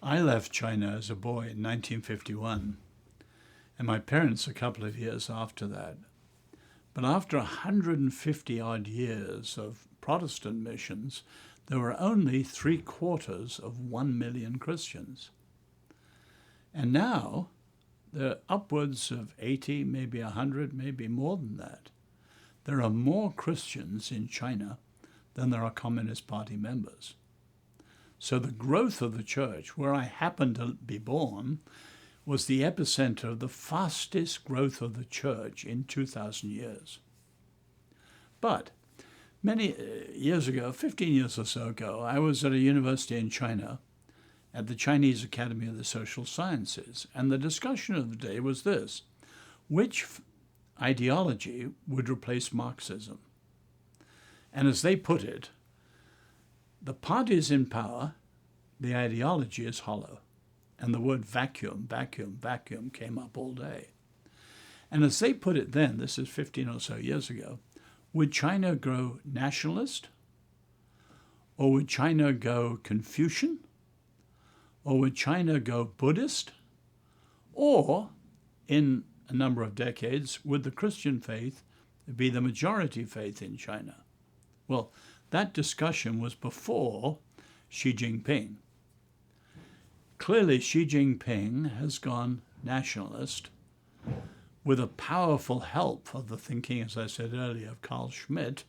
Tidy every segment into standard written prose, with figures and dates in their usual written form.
I left China as a boy in 1951, and my parents a couple of years after that. But after 150 odd years of Protestant missions, there were only 3/4 of 1 million Christians. And now there are upwards of 80, maybe 100, maybe more than that. There are more Christians in China than there are Communist Party members. So the growth of the church, where I happened to be born, was the epicenter of the fastest growth of the church in 2,000 years. But many years ago, 15 years or so ago, I was at a university in China at the Chinese Academy of the Social Sciences, and the discussion of the day was this: which ideology would replace Marxism? And as they put it, the party is in power, the ideology is hollow. And the word vacuum, vacuum, vacuum came up all day. And as they put it then, this is 15 or so years ago, would China go nationalist? Or would China go Confucian? Or would China go Buddhist? Or, in a number of decades, would the Christian faith be the majority faith in China? Well, that discussion was before Xi Jinping. Clearly, Xi Jinping has gone nationalist with a powerful help of the thinking, as I said earlier, of Carl Schmitt,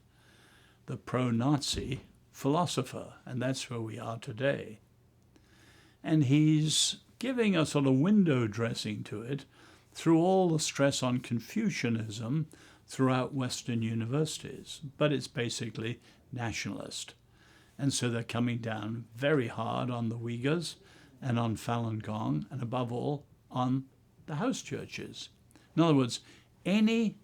the pro-Nazi philosopher, and that's where we are today. And he's giving a sort of window dressing to it through all the stress on Confucianism throughout Western universities. But it's basically nationalist. And so they're coming down very hard on the Uyghurs and on Falun Gong, and above all, on the house churches. In other words, any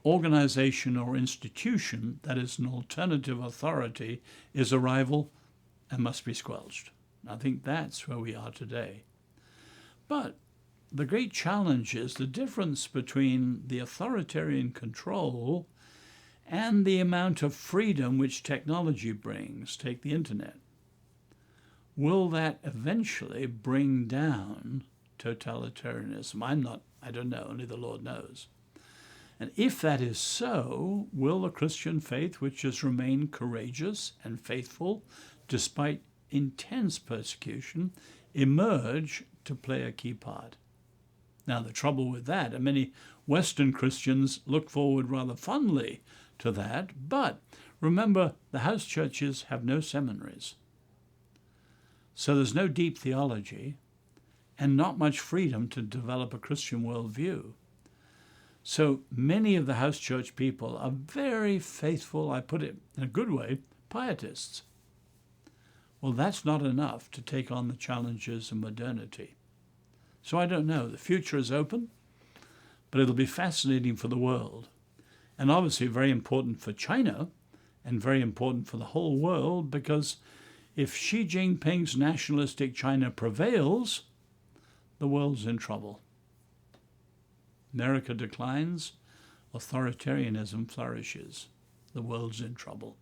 organization or institution that is an alternative authority is a rival and must be squelched. I think that's where we are today. But the great challenge is the difference between the authoritarian control and the amount of freedom which technology brings. Take the internet. Will that eventually bring down totalitarianism? I don't know, only the Lord knows. And if that is so, will the Christian faith, which has remained courageous and faithful despite intense persecution, emerge to play a key part? Now, the trouble with that, and many Western Christians look forward rather fondly to that, but remember, the house churches have no seminaries. So there's no deep theology and not much freedom to develop a Christian worldview. So many of the house church people are very faithful, I put it in a good way, pietists. Well, that's not enough to take on the challenges of modernity. So I don't know. The future is open, but it'll be fascinating for the world. And obviously very important for China and very important for the whole world, because if Xi Jinping's nationalistic China prevails, the world's in trouble. America declines, authoritarianism flourishes. The world's in trouble.